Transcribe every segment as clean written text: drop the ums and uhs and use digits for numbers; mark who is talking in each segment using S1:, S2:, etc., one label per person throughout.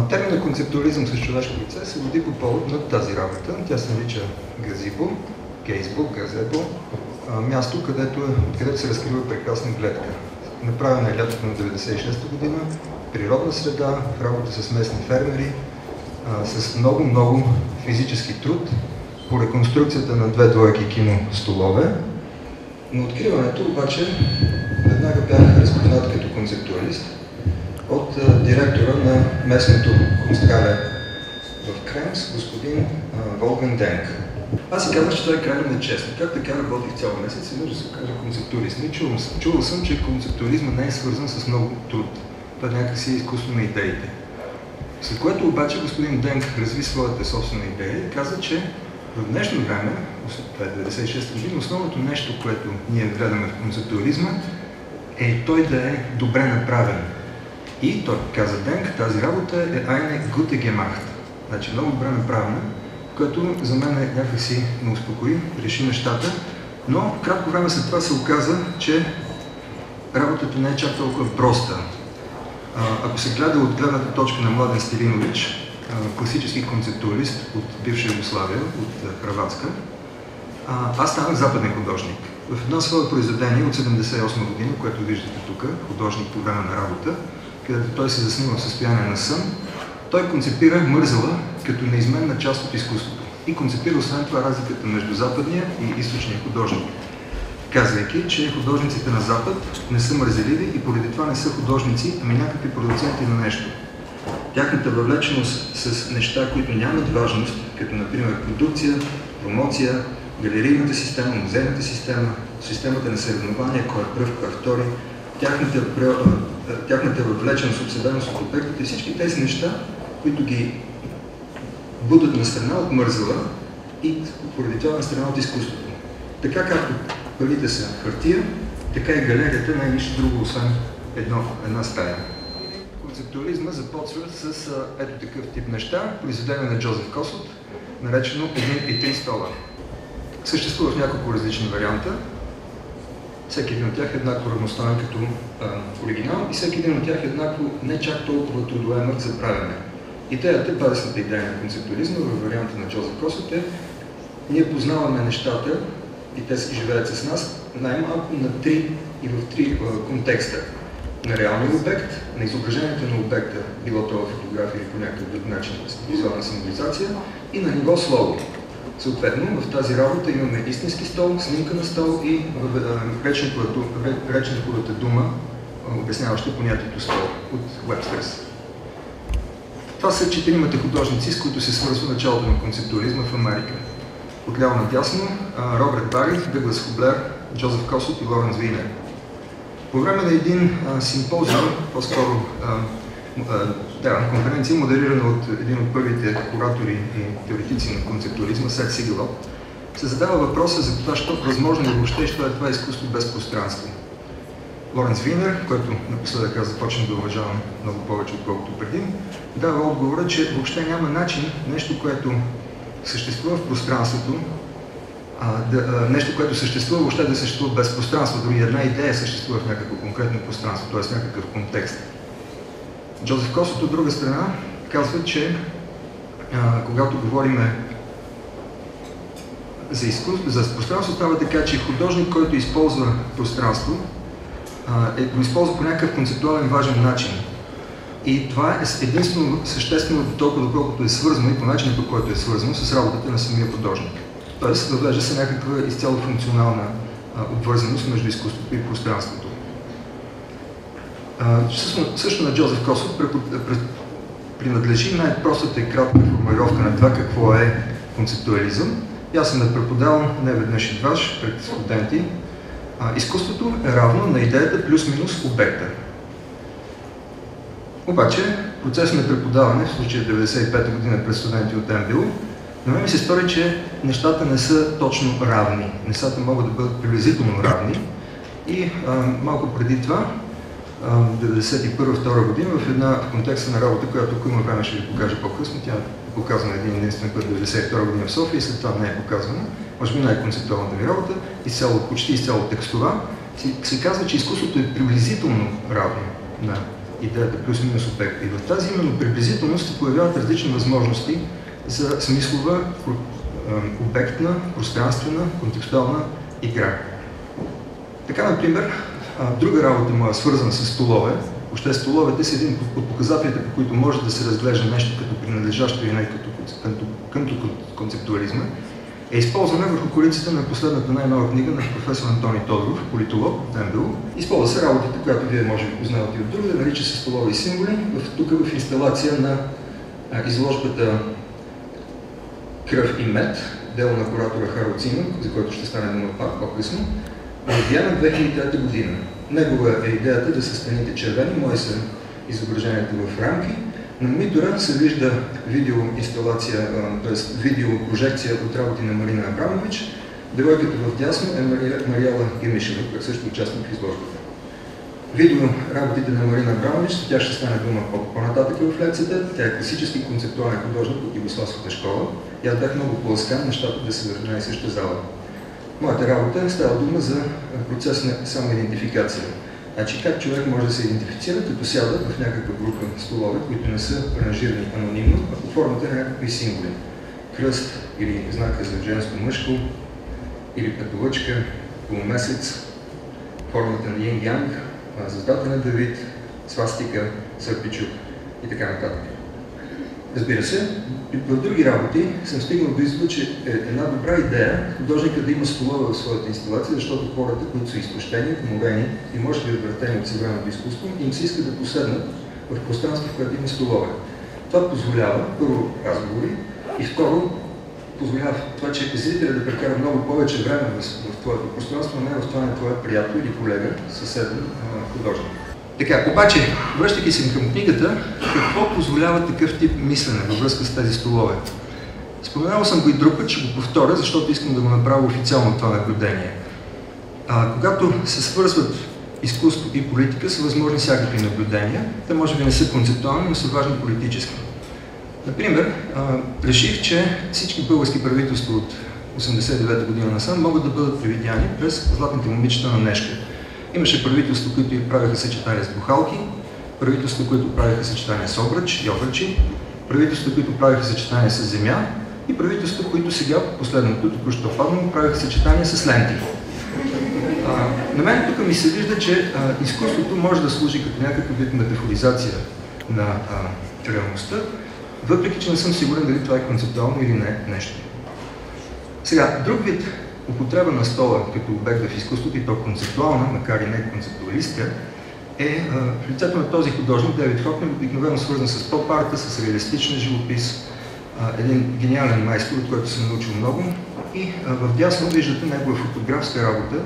S1: Терминът концептуализъм с човешко лице се роди по повод на тази работа. Тя се нарича газебо, място, където се разкрива прекрасна гледка. Направена е лятото на 1996 година, природна среда, в работа с местни фермери, с много физически труд по реконструкцията на две двойки киностолове. На откриването обаче веднага бях разпознат като концептуалист от директора на местното констрале в Кремс, господин Волган Денк. Аз си казах, че това е крайно нечестно. Как така работих цял месец и може да се окажа концептуалист. Чувал съм, че концептуализма не е свързан с много труд. Това някакси е изкуство на идеите. След което обаче господин Денк разви своята собствена идея и каза, че в днешно време, това е 96 година, основното нещо, което ние гледаме в концептуализма, е той да е добре направен. И той каза Денк, тази работа е eine gute gemacht. Значи много добре направена, което за мен е някакси ме успокои, реши нещата, но кратко време след това се оказа, че работата не е чак толкова проста. Ако се гледа от гледната точка на Младен Стилинович, класически концептуалист от бивша Югославия, от Хърватска, аз станах западен художник. В едно свое произведение от 1978 година, което виждате тук, художник по време на работа, където той се заснема в състояние на сън, той концепира мързела като неизменна част от изкуството. И концепира освен това разликата между западния и източния художник, казвайки, че художниците на Запад не са мързеливи и поради това не са художници, ами някакви продуценти на нещо. Тяхната въвлеченост с неща, които нямат важност, като например продукция, промоция, галерийната система, музейната система, системата на съревнования, кой е пръв, кой е втори, тяхната въвлеченост, обсебеност от обектите, всички тези неща, които ги будат на страна от мързела и поради това на страна от изкуството. Така както първите са хартия, така и галерията не е нищо друго, освен една стая. Концептуализма започва с ето такъв тип неща, произведение на Джозеф Косот, наречено Един и три стола. Съществува в няколко различни варианта. Всеки един от тях е еднакво равностоен като оригинал и всеки един от тях е еднакво не чак толкова трудоемък за правене. Идеята, базисната идея на концептуализма във варианта на Джозеф Косот е: ние познаваме нещата и те си живеят с нас най-малко на три и в три контекста. На реалния обект, на изображението на обекта, било това фотография или по някакъв друг начин визуална символизация, и на ниво слово. Съответно, в тази работа имаме истински стол, снимка на стол и речниковата дума, обясняваща понятието стол от Уебстърс. Това са четиримата художници, с които се свързва началото на концептуализма в Америка. Отляво надясно Робърт Бари, Дъглас Хоблер, Джозеф Косот и Лоренс Винер. По време на един симпозиум, по-скоро конференция, модерирана от един от първите оратори и теоретици на концептуализма, Сет Сигелов, се задава въпроса за това, що възможно ли въобще, що е това изкуство без пространство. Лоренс Винер, който напоследък аз започнах да уважавам много повече, отколкото преди, дава отговора, че въобще няма начин нещо, което съществува в пространството, нещо, което съществува, въобще да съществува без пространство. Дори една идея съществува в някакво конкретно пространство, т.е. някакъв контекст. Джозеф Косот, от друга страна, казва, че когато говорим за изкуство, за пространство, става така, че художник, който използва пространство, го използва по някакъв концептуален важен начин. И това е единствено съществено толкова, доколкото е свързано и по начинът, по който е свързано с работата на самия художник. Тоест, въвежда се някаква изцяло функционална обвързаност между изкуството и пространството. Също на Джозеф Косот принадлежи най-простата и кратка формулировка на това какво е концептуализъм. И аз съм преподавал не веднъж и дваж пред студенти. Изкуството е равно на идеята плюс-минус обекта. Обаче, процесът на преподаване, в случая 95-та година пред студенти от МБУ, на мен ми се стори, че нещата не са точно равни. Нещата могат да бъдат приблизително равни. И малко преди това, 91-2 година, в контекста на работа, която ако има време ще ви покажа по-късно, тя е показана един единствен път 92 година в София и след това не е показвана, може би най-концептуалната ми работа, почти изцяло текстова, се казва, че изкуството е приблизително равно на идеята плюс-минус обекта. И в тази именно приблизителност се появяват различни възможности за смислова, обектна, пространствена, контекстуална игра. Така, например, друга работа моя, свързана с столове. Въобще столовете са един от показателите, по които може да се разглежда нещо като принадлежащо или не към концептуализма, е използване върху корицата на последната най-нова книга на професор Антони Тодоров, политолог от МБУ. Използва се работата, която вие може би познавате от друга, да нарича се столове и символи, тук в инсталация на изложбата Кръв и мед, дело на куратора Харалд Цимън, за който ще стане дума пак по-късно, от Виена 2003 година. Негова е идеята да са стените червени, мои са изображенията в рамки. На монитора се вижда видеоинсталация, т.е. видеопрожекция от работи на Марина Абрамович. Девойката в дясно е Мариела Гемишева, която също участва в изложбата. Видео работите на Марина Абрамович, за тях ще стане дума по-нататък в лекцията. Тя е класически концептуален художник от Югославската школа. И аз бях много по-ласкан нещата да се в една и съща зала. Моята работа става дума за процес на самоидентификация. Значи как човек може да се идентифицира, като сяда в някаква група столове, които не са аранжирани анонимно, а по формата на някакви символи. Кръст или знака за женско-мъжко, или петолъчка, полумесец, формата на Йин-Янг, звездата на Давид, свастика, сърпичук и така нататък. Разбира се, в други работи съм стигнал до извода, че е една добра идея художника да има столове в своята инсталация, защото хората, които са изтощени, уморени и може би отвратени от съвременното изкуство, им се иска да поседнат в пространство, в което има столове. Това позволява, първо, разговори и второ, позволява това, че зрителят да прекара много повече време в твоето пространство, а не в това на твоя приятел или колега, съседен художник. Така, обаче, връщайки се към книгата, какво позволява такъв тип мислене във връзка с тези столове? Споменавал съм го и друг път, ще го повторя, защото искам да го направя официално това наблюдение. Когато се свързват изкуство и политика, са възможни всякакви наблюдения. Те може би не са концептуални, но са важни политически. Например, реших, че всички български правителства от 1989 година насам могат да бъдат привидяни през златните момичета на Нешка. Имаше правителства, които правиха съчетания с бухалки, правителства, които правиха съчетания с обръч и обръчи, правителства, които правиха съчетания с земя и правителства, които сега, последното, току-що паднало, правиха съчетания с ленти. На мен тук ми се вижда, че изкуството може да служи като някакъв вид метафоризация на реалността, въпреки че не съм сигурен дали това е концептуално или не нещо. Сега, друг вид употреба на стола като обект в изкуството, и то концептуална, макар и не концептуалистка, е в лицето на този художник Дейвид Хокнер, обикновено свързан с поп-арта, с реалистичен живопис, един гениален майстор, от който съм научил много. И в дясно виждате негова фотографска работа,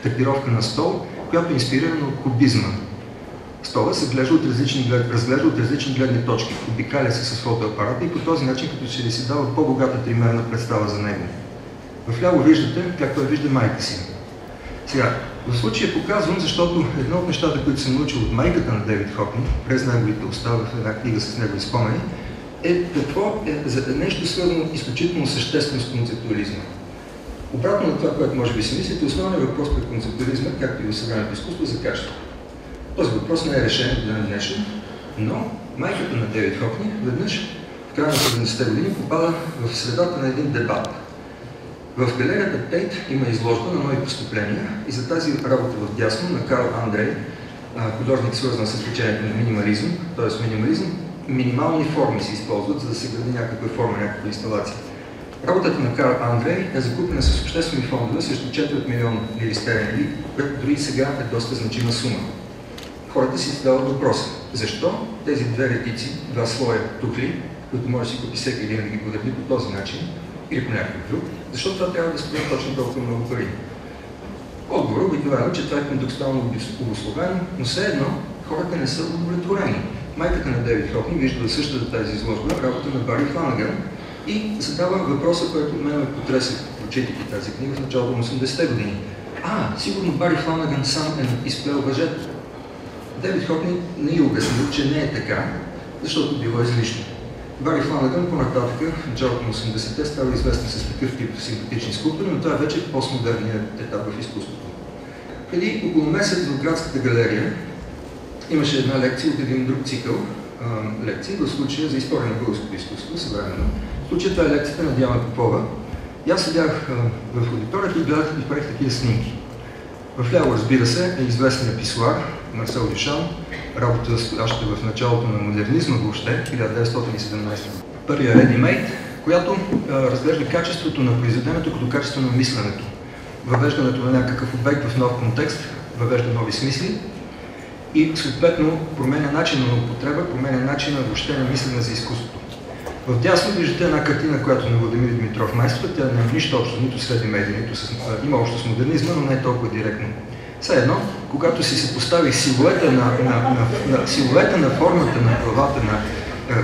S1: третировка на стол, която е инспирирана от кубизма. Стола се разглежда от различни гледни точки, обикаля се с фотоапарата и по този начин като че ли си дава по-богата тримерна представа за него. Вляво виждате как той вижда майка си. Сега, в случая показвам, защото едно от нещата, които съм научил от майката на Дейвид Хокнер, през неговите уста в една книга с негови спомени, е какво е за нещо свързано изключително съществено с концептуализма. Обратно на това, което може би си мислите, основният въпрос при концептуализма, както и в съвременното изкуство, е за качество. Този въпрос не е решен до ден днешен, но майката на Дейвид Хокнер веднъж в края на 70-те години попада в средата на един дебат. В галерията Тейт има изложба на нови постъпления и за тази работа в дясно на Карл Андрей, художник свързан с течението на минимализъм, т.е. минимализъм, минимални форми се използват, за да се гради някаква форма, някаква инсталация. Работата на Карл Андрей е закупена с обществени фондове срещу 4 милиона лири стерлинги, което дори сега е доста значима сума. Хората си задават въпроса, защо тези две редици, два слоя тухли, които може да си купи всеки един да ги подреди по този начин, или по някакъв друг, защо това трябва да струва точно толкова много пари? Отговор обикновено, че това е контекстуално обусловено, но все едно хората не са удовлетворени. Майката на Дейвид Хокнер вижда същата тази изложба, работа на Бари Фланаган, и задава въпроса, който от мен ме потресе, прочитайки тази книга в началото на 80-те години. Сигурно Бари Фланаган сам е изплел въжето. Дейвид Хокнер не е обяснил, че не е така, защото било излишно. Бари Фланаган по-нататък, в началото на 80-те, става известен с такъв тип симпатични скулптури, но това е вече постмодерният етап в изкуството. Преди около месец в Градската галерия имаше една лекция от един друг цикъл лекции, в случая за история на българското изкуство, съвременно. В случая това е лекцията на Диана Попова. И аз седях в аудиторията и гледах и правих такива снимки. Вляво, разбира се, е известният писуар Марсел Дюшан, работа, още в началото на модернизма въобще, 1917. Първия Ready-Made, която разглежда качеството на произведението като качество на мисленето. Въвеждането на някакъв обект в нов контекст, въвежда нови смисли и съответно променя начина на употреба, променя начина въобще на мислене за изкуството. В дясно виждате една картина, която на Владимир Димитров майстор, тя няма нищо общо, нито с Ready-Made, нито има общо с модернизма, но не е толкова директно. Все едно, когато си се поставих силуета на формата на главата на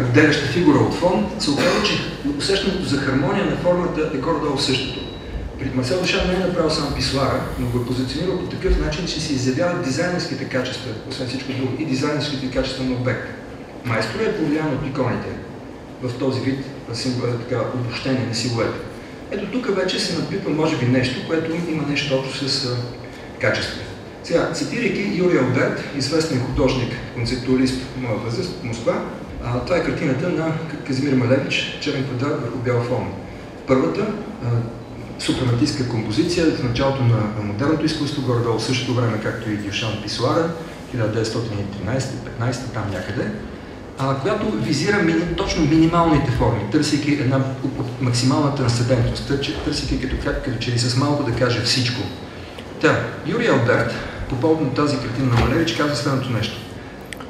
S1: отделяща фигура от фон, се оказа, че усещането за хармония на формата е горе-долу същото. При Марсел Дюшан не е направил само писуара, но го е позиционирал по такъв начин, че се изявяват дизайнерските качества, освен всичко друго, и дизайнерските качества на обекта. Майстора е повлиян от иконите в този вид обобщение на силуета. Ето тук вече се напипва, може би, нещо, което има нещо общо с качество. Сега, цитирайки Юрий Алберт, известен художник, концептуалист в моя възраст в Москва, това е картината на Казимир Малевич, черен квадрат върху бял фон. Първата супрематистка композиция в началото на модерното изкуство, горе-долу същото време, както и Дюшан писуара, 1913-15, там някъде, която визира точно минималните форми, търсейки една максимална трансцендентност, търсейки като че ли с малко да каже всичко. Юрий Алберт, по повод на тази картина на Малевич, казва следното нещо.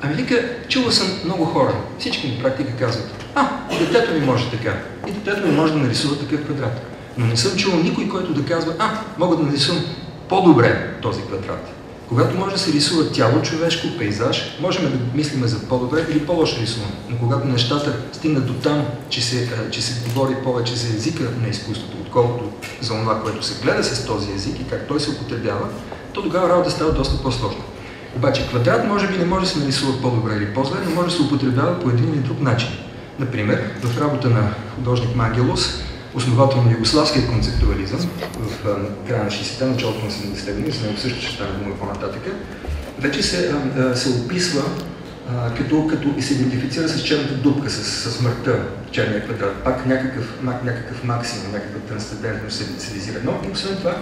S1: Ами вика, чула съм много хора, всички на практика казват, и детето ми може така, и детето ми може да нарисува такъв квадрат. Но не съм чувал никой, който да казва, мога да нарисувам по-добре този квадрат. Когато може да се рисува тяло, човешко, пейзаж, можем да мислим за по-добре или по-лошо рисуване. Но когато нещата стигнат до там, че се говори повече за езика на изкуството, отколкото за това, което се гледа с този език и как той се употребява, то тогава работа става доста по-сложна. Обаче квадрат може би не може да се нарисува по-добре или по-зле, но може да се употребява по един или друг начин. Например, в работа на художник Мангелос, основател на югославския концептуализъм в края на 60-те, началото на 70-те години, за него също ще стане дума по-нататъка, вече се описва като се идентифицира с черната дупка, с смъртта, черния квадрат. Пак някакъв максимум, някаква трансцендентност се визира. Но и освен това,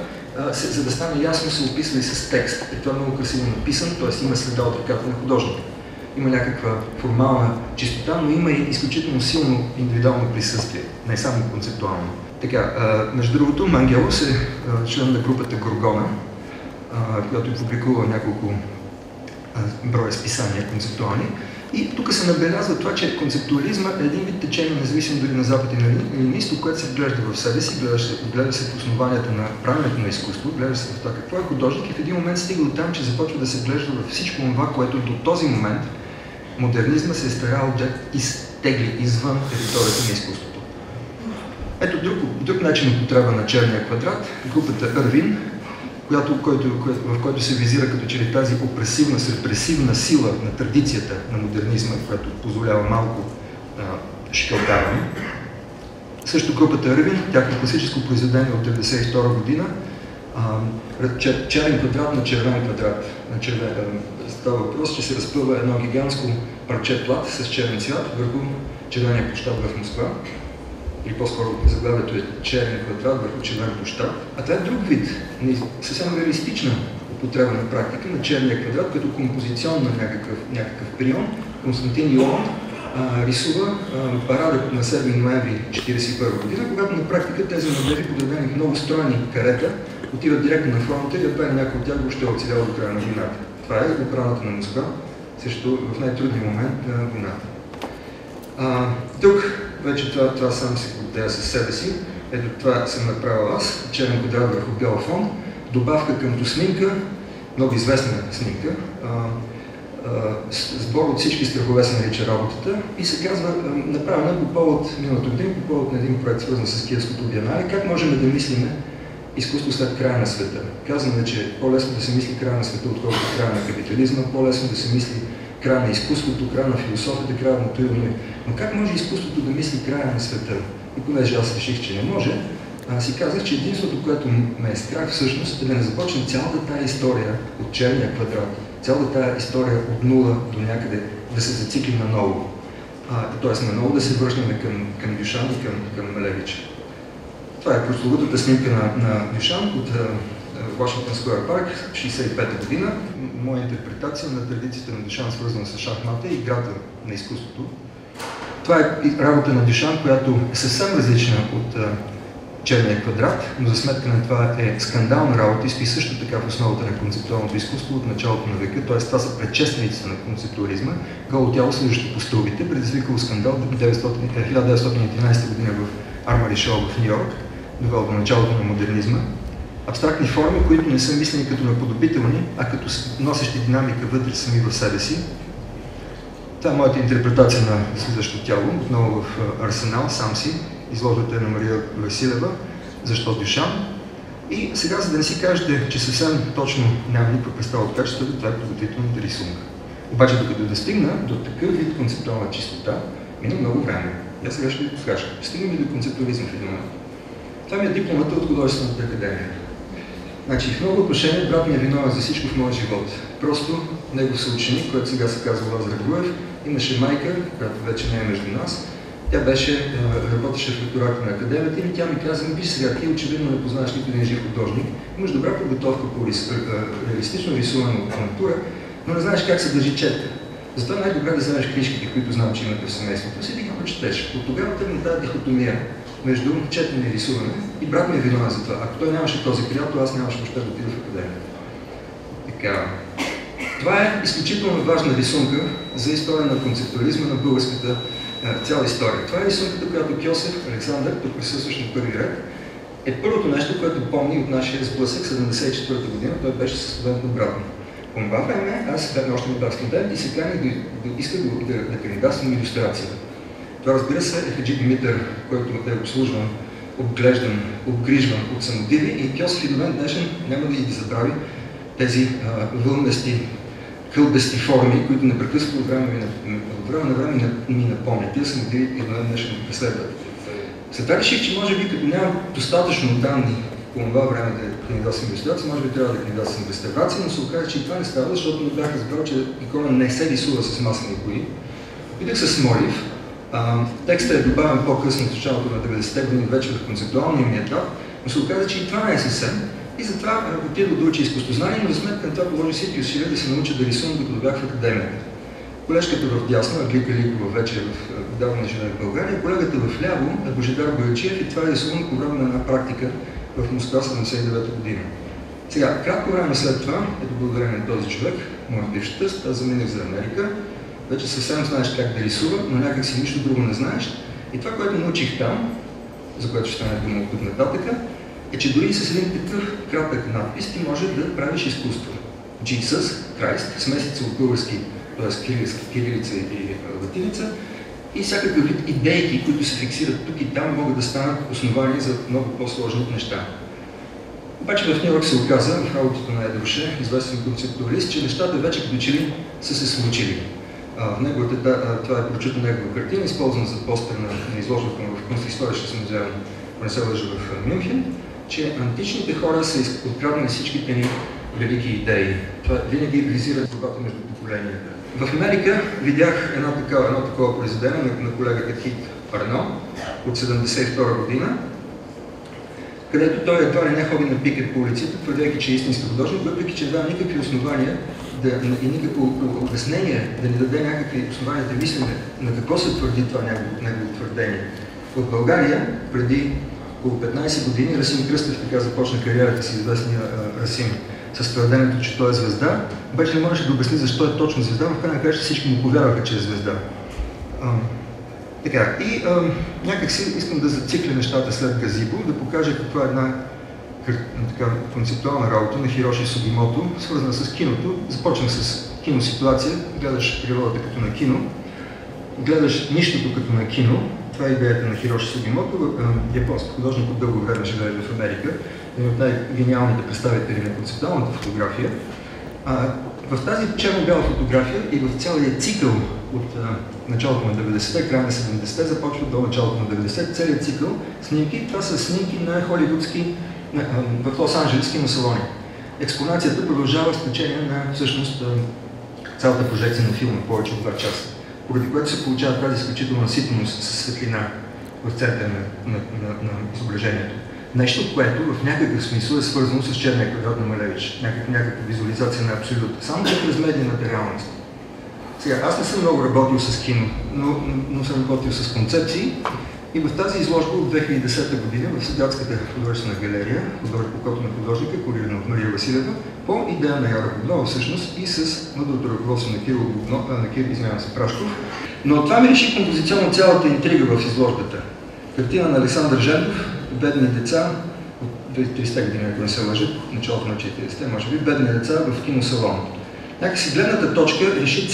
S1: за да стане ясно, се описва и с текст. И това е много красиво написан, т.е. има следа от ръката на художника. Има някаква формална чистота, но има и изключително силно индивидуално присъствие, не само концептуално. Така, между другото, Мангелос е член на групата Горгона, която е публикувала няколко броя списания концептуални. И тук се набелязва това, че концептуализма е един вид течение, независимо дали на запад или на изток, което се вглежда в себе си, гледа се в основанията на правенето на изкуство, гледа се в това какво е художник и в един момент стига до там, че започва да се вглежда в всичко това, което до този момент модернизма се е старал да изтегли извън територията на изкуството. Ето друг начин употреба на черния квадрат, групата Ирвин, в който се визира като че ли тази репресивна сила на традицията на модернизма, която позволява малко шикалкаване. Също групата Ирвин, тяхно класическо произведение от 1992 година, черен квадрат на червен квадрат. Става въпрос, че се разпъва едно гигантско парче плат с черен цвят върху червения площад в Москва. Или по-скоро заглавието е черен квадрат върху червен площад. А това е друг вид, съвсем реалистична употреба на практика на черния квадрат, като композиционна някакъв прием. Константин Йоланд рисува парадът на 7 ноември 1941 година, когато на практика тези модели, подредени в много стройни карета, отиват директно на фронта и едва някой от тях въобще оцелява до края на войната. Това е отбраната на Москва, също в най-трудния момент на войната. Тук вече това сам се гордея със себе си. Ето това съм направил аз, черен квадрат върху бял фон, добавка към снимка, много известна снимка. Сбор от всички страхове се нарича работата и се казва, направена по повод миналата година, по повод на един проект, свързан с Киевското биенале, как можем да мислим изкуство след края на света. Казваме, че е по-лесно да се мисли края на света, отколкото края на капитализма, по-лесно да се мисли края на изкуството, края на философията, края на това. Но как може изкуството да мисли края на света? И понеже аз реших, че не може, си казах, че единството, което ме е страх всъщност, е да не започне цялата тая история от черния квадрат цялата тази история от нула до някъде да се зациклим наново. Т.е. наново да се връщаме към Дюшан и към Малевич. Това е прословутата снимка на Дюшан от Washington Square Park, 1965 година. Моя интерпретация на традицията на Дюшан, свързана с шахмата и играта на изкуството. Това е работа на Дюшан, която е съвсем различна от черния квадрат, но за сметка на това е скандална работа и стои също така в основата на концептуалното изкуство от началото на века, т.е. това са предшествениците на концептуализма, голо тяло служащо по стълбите, предизвикало скандал в 1913 година в Армари Шоу в Нью Йорк, довел до началото на модернизма. Абстрактни форми, които не са мислени като наподобителни, а като носещи динамика вътре сами в себе си. Това е моята интерпретация на слизащо тяло, отново в Арсенал, сам си. Изложбата е на Мария Василева, защо Дюшан. И сега, за да не си кажете, че съвсем точно нямам никаква представа от качеството, това е подготвителната рисунка. Обаче, докато достигна до такъв вид концептуална чистота, мина много време. И аз сега ще ви покажа. Стигнем и до концептуализма в един момент. Това ми е дипломата от Художествената академия. Значи, в много отношения брат ми е виновен за всичко в моя живот. Просто негов съученик, който сега се казва Лазар Груев, имаше майка, която вече не е между нас. Тя работеше в лектората на академията и тя ми каза: виж сега, ти очевидно не познаваш нито един жив художник, имаш добра подготовка по реалистично рисуване от натура, но не знаеш как се държи четка. Затова най-добре да вземеш книжките, които знам, че имате в семейството си, да ги прочетеш. От тогава тръгна тази дихотомия между четене и рисуване и брат ми е виновен за това. Ако той нямаше този приятел, аз нямаше въобще да отида в академията. Така. Това е изключително важна рисунка за история на концептуализма на българската цяла история. Това е рисунката, която Кьосев Александър, тук присъстващ на първи ред, е първото нещо, което помни от нашия сблъсък 1974 година. Той беше със студент на брат ми. По това време аз бях още младък студент и се каних исках да кандидатствам илюстрация. Това, разбира се, е Хаджи Димитър, който е обслужван, обглеждан, обгрижван от самодиви и Кьосев и до ден днешен няма да ги забрави тези вълнести, кълбести форми, които непрекъснато от време на време ми напомнят. Тия самодиви и до ден днешен го преследват. Сега реших, че може би като нямам достатъчно данни по това време да кандидатствам илюстрация, може би трябва да кандидатствам реставрация, но се оказа, че и това не става, защото не бях разбрал, че икона не се рисува с маслени кои. Опитах се с молив. Текстът е добавен по-късно в началото на 90-те години, вече в концептуалния ми етап, но се оказа, че и това не е съвсем. И затова отидох да уча изкуствознание, но за сметка на това положи всички усилия да се науча да рисувам, докато бях в академията. Колежката в дясно, Аглика Ликова, вече отдавна живее в България, колегата в ляво е Божидар Боячиев и това е рисувано по време на една практика в Москва 79-та година. Сега, кратко време след това, ето благодарение на този човек, моят бивш тъст, аз заминах за Америка. Вече съвсем знаеш как да рисува, но някак си нищо друго не знаеш. И това, което научих там, за което ще стане дума от тук нататък, е, че дори с един такъв кратък надпис ти може да правиш изкуство. Jesus, Christ, смесица от български, т.е. кирилица и латиница, и всякакъв вид идейки, които се фиксират тук и там, могат да станат основания за много по-сложни неща. Обаче в Нью Йорк се оказа, в работата на Едруше, известен концептуалист, че нещата вече като че ли са се случили. Това е прочита негова картина, използвана за постер на изложбата в Kunsthistorisches Museum, ако не се лъжа, в Мюнхен, че античните хора са откраднали всичките ни велики идеи. Това винаги визира борбата между поколенията. В Америка видях едно такова произведение на колегата Хит Арно от 1972 година, където той едва ли не ходи на пикет по улиците, твърдейки, че е истински художник, въпреки че дава никакви основания и никакво обяснение да ни даде някакви основания да мислим на какво се твърди това негово твърдение. В България, преди около 15 години, Расим Кръстев така започна кариерата си, известния Расим, с твърдението, че той е звезда, обаче не можеше да обясни защо е точно звезда, в крайна краща всички му повярваха, че е звезда. Така, и някак си искам да зацикля нещата след Газибо, да покажа каква е една концептуална работа на Хироши Сугимото, свързана с киното. Започнах с киноситуация, гледаш природата като на кино, гледаш нищото като на кино. Това е идеята на Хироши Сугимото, японски художник, от дълго време живее в Америка, един от най-гениалните представители на концептуалната фотография. В тази черно-бяла фотография и в цялия цикъл от началото на 90-те, края на 70-те, започва до началото на 90-те, целият цикъл снимки. Това са снимки на холивудски, в Лос-Анджелес киносалони. експонацията продължава с течение на всъщност цялата прожекция на филма, повече от 2 часа, поради което се получава тази изключителна наситеност с светлина в центъра на изображението. Нещо, което в някакъв смисъл е свързано с черния квадрат на Малевич, някаква визуализация на абсолюта, само че през медийната реалност. Сега, аз не съм много работил с кино, но съм работил с концепции и в тази изложба от 2010 година в Седатската художествена галерия, окото на художника, курирана от Мария Василева, по идея на Яра Богнова всъщност и с мъдрото ръководство на Кирил Прашков. Но това ми реши композиционно цялата интрига в изложбата. Картина на Александър Жендов, бедни деца, от 30-те години, ако не се лъжат, началото на 40-те, може би, бедни деца в киносалон. Някакси гледната точка реши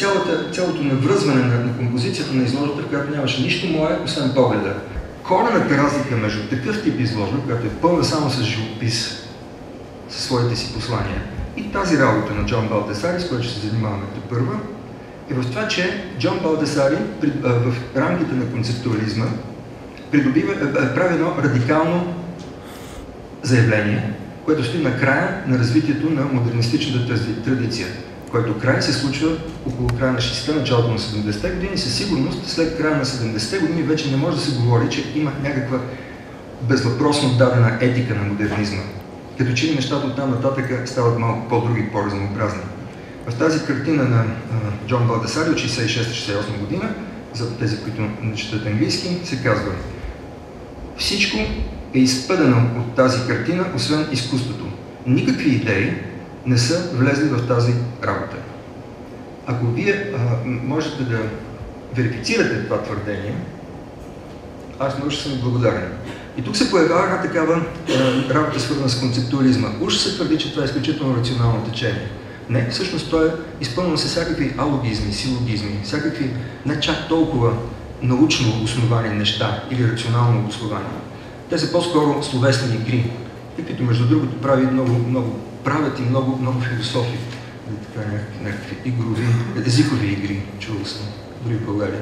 S1: цялото навръзване на композицията на изложбата, в която нямаше нищо мое, освен погледа. Корената разлика между такъв тип изложба, която е пълна само с живопис, със своите си послания, и тази работа на Джон Балтесари, с която ще се занимаваме първа, е в това, че Джон Балтесари в рамките на концептуализма прави едно радикално заявление, което стои на края на развитието на модернистичната традиция, който край се случва около края на 60-те, началото на 70-те години и със сигурност след края на 70-те години вече не може да се говори, че има някаква безвъпросно дадена етика на модернизма. Като че ли нещата оттам нататък стават малко по-други, по-разнообразни. В тази картина на Джон Балтесари от 66-68 година, за тези, които не четат английски, се казва: всичко е изпъдено от тази картина, освен изкуството. Никакви идеи не са влезли в тази работа. Ако вие можете да верифицирате това твърдение, аз много ще съм благодарен. И тук се появява една такава работа, свързана с концептуализма. Уж се твърди, че това е изключително рационално течение. Не, всъщност то е изпълнено с всякакви алогизми, силогизми, всякакви не чак толкова научно обосновани неща или рационално обосновани. Те са по-скоро словесни игри, каквито между другото правят и много философи, някакви езикови игри, чувал съм, дори в България.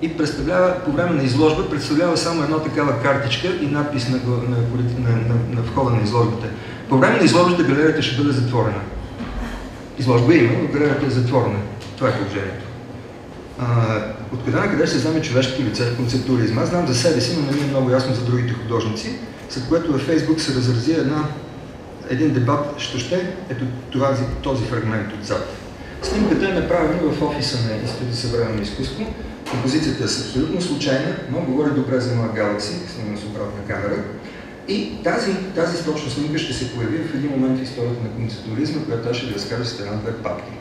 S1: И представлява, по време на изложба, представлява само една такава картичка и надпис на входа на изложбата. По време на изложбата галерията ще бъде затворена. Изложба има, но галерията е затворена. Това е положението. Откъде на къде ще се знаме човешкото лице в концептуализма? Аз знам за себе си, но не ми е много ясно за другите художници, след което във Фейсбук се разрази един дебат, ето този фрагмент отзад. Снимката е направена в офиса на Института съвременно изкуство. Композицията е абсолютно случайна, но говори добре за моя Galaxy, снимана с обратна камера. И тази точно снимка ще се появи в един момент в историята на концептуализма, която аз ще ви разкажа с една-две папки.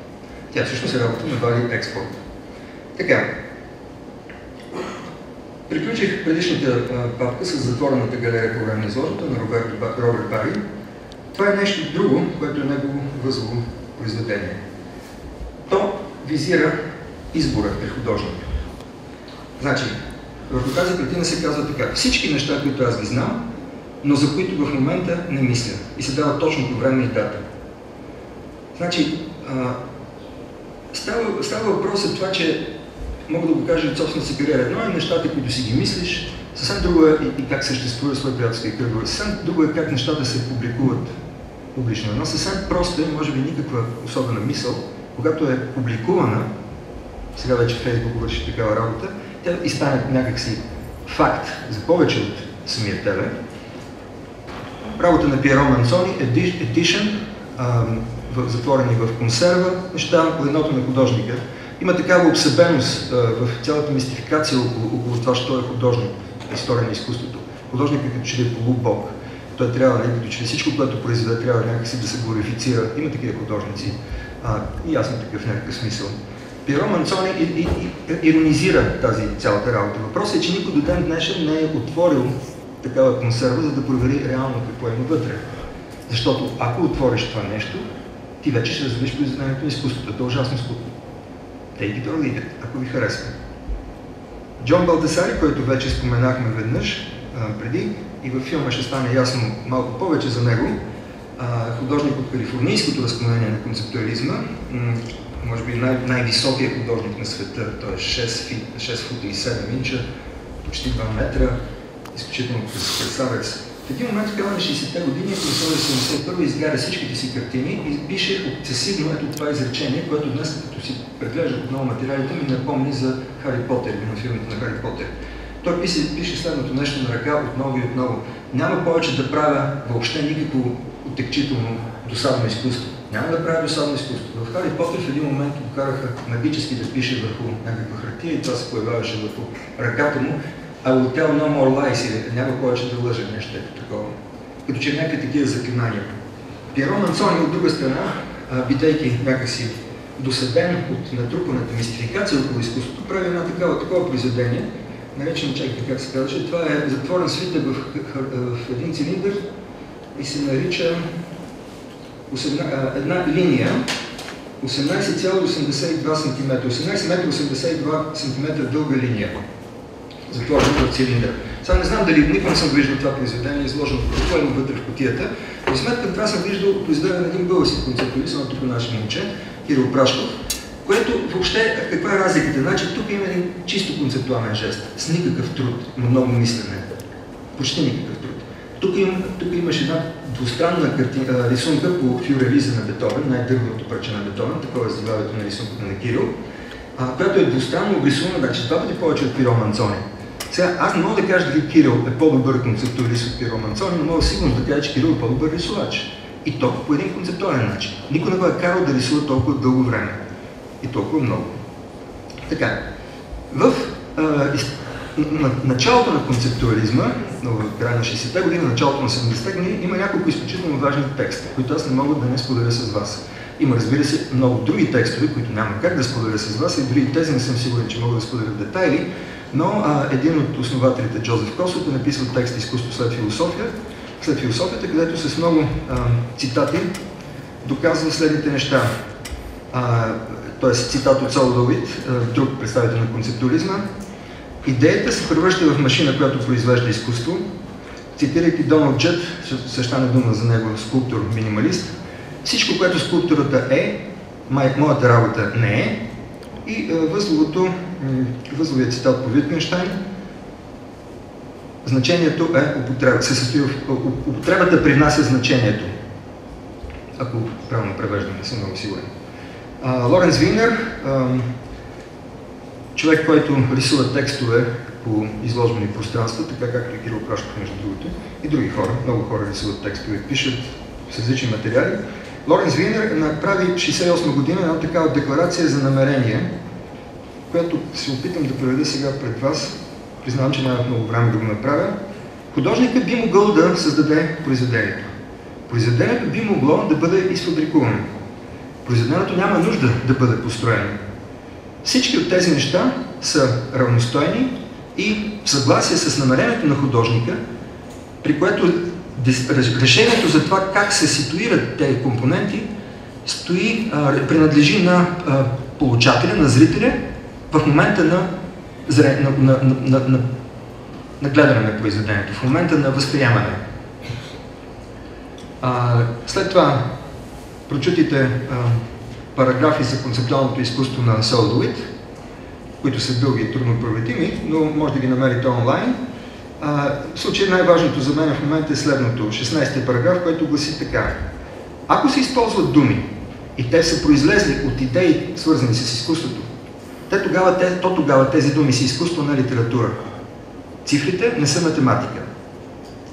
S1: Тя всъщност е работа на Вали Експорт. Така, приключих предишната папка с затворената галерия по време на изложбата на Роберт Бари. Това е нещо друго, което е негово възлово произведение. То визира избора при художника. Значи, върху тази картина се казва така: всички неща, които аз ги знам, но за които в момента не мисля. И се дава точното време и дата. Значи, става въпрос за това, че мога да го кажа от собствената си кариера. Едно е нещата, които си ги мислиш, съвсем друго е и как съществува своя приятелски кръгове. Съвсем друго е как нещата се публикуват публично. Но съвсем просто е, може би никаква особена мисъл, когато е публикувана, сега вече Фейсбук върши такава работа, тя и стане някакси факт за повече от самия тебе. Работа на Пиеро Манцони, Edition, затворени в консерва, неща по едното на художника. Има такава обсебеност в цялата мистификация около това, що е художник, история на изкуството. Художникът като че ли е полубог. Той трябва, като че ли всичко, което произведе, трябва някакси да се глорифицира. Има такива художници. И аз съм такъв някакъв смисъл. Пиеро Манцони иронизира тази цялата работа. Въпросът е, че никой до ден днешен не е отворил такава консерва, за да провери реално какво има вътре. Защото ако отвориш това нещо, ти вече ще развиш произведението на изкуството. Това е ужасно скучно. Take it or leave it, ако ви харесва. Джон Балтесари, който вече споменахме веднъж преди, и във филма ще стане ясно малко повече за него, художник от калифорнийското разклонение на концептуализма, може би най-високият художник на света, той е 6 фута и 7 инча, почти 2 метра, изключително красавец, В един момент в края на 60-те години, през 1971 изгаря всичките си картини и пише обсесивно ето това изречение, което днес, като си преглеждах отново материалите, ми напомни за Хари Потър или на филмите на Хари Потър. Той пише следното нещо на ръка отново и отново. Няма повече да правя въобще никакво отекчително досадно изкуство. Няма да правя досадно изкуство. В Хари Потър в един момент го караха магически да пише върху някаква хартия и това се появяваше върху ръката му. I will tell no more lies, или няма повече да лъжа нещо такова. Като че някакви такива заклинания. Пиеро Манцони от друга страна, бидейки някакси досъден от натрупаната мистификация около изкуството, прави една такова произведение, наречено, чакайте как се казваше, това е затворен свитък в един цилиндър и се нарича една линия 18,82 см, 18,82 см дълга линия, затворена в цилиндър. Сега не знам дали никога не съм виждал това произведение, изложено буквално вътре в кутията. Но сметка това съм виждал произведение на един български концептуалист, но тук наше момче, Кирил Прашков, което въобще, каква е разликата? Значи тук има един чисто концептуален жест, с никакъв труд, но много мислене. Почти никакъв труд. Тук имаш една двустранна рисунка по Фюрериза на Бетовен, най-дървното парче на Бетовен, такова е заглавието на рисунката на Кирил, която е двустранно обрисувана, значи два пъти повече от Пиеро Манцони. Сега, аз не мога да кажа дали Кирил е по-добър концептуалист от Пиеро Манцони, но мога сигурно да кажа, че Кирил е по-добър рисувач. И толкова по един концептуален начин. Никой не го е карал да рисува толкова дълго време. И толкова много. Така, в началото на концептуализма, в края на 60-те години, началото на 70-те години, има няколко изключително важни текста, които аз не мога да не споделя с вас. Има, разбира се, много други текстове, които няма как да споделя с вас, и дори тези не съм сигурен, че мога да споделя в детайли, но един от основателите, Джозеф Косът, е написал текст «Изкуство след философията», където с много цитати доказва следните неща. Т.е. цитат от Сол Левит, друг представител на концептуализма. Идеята се превръща в машина, която произвежда изкуство. Цитирайки Доналд Джет, ще стане дума за него, скулптор-минималист. Всичко, което скулптурата е, моята работа не е. И възловият цитат по Витгенщайн. Значението е употреба. Се състои в употребата привнася значението. Ако правилно превеждам, не съм много сигурен. Лоренс Винер, човек, който рисува текстове по изложбени пространства, така както и Кирил Прашков, между другото, и други хора, много хора рисуват текстове, пишат с различни материали. Лоренс Винер направи 1968 година една такава декларация за намерение, която се опитам да преведа сега пред вас. Признавам, че нямах много време да го направя. Художникът би могъл да създаде произведението. Произведението би могло да бъде изфабрикувано. Произведението няма нужда да бъде построено. Всички от тези неща са равностойни и в съгласие с намерението на художника, при което решението за това как се ситуират тези компоненти принадлежи на получателя, на зрителя, в момента на гледане на произведението, в момента на възприемане. След това прочутите параграфи за концептуалното изкуство на Сол Левит, които са дълги и трудно проверими, но може да ги намерите онлайн. В случай най-важното за мен в момента е следното, 16-ти параграф, който гласи така. Ако се използват думи и те са произлезли от идеи, свързани с изкуството, тогава тези думи са изкуство, не литература. Цифрите не са математика.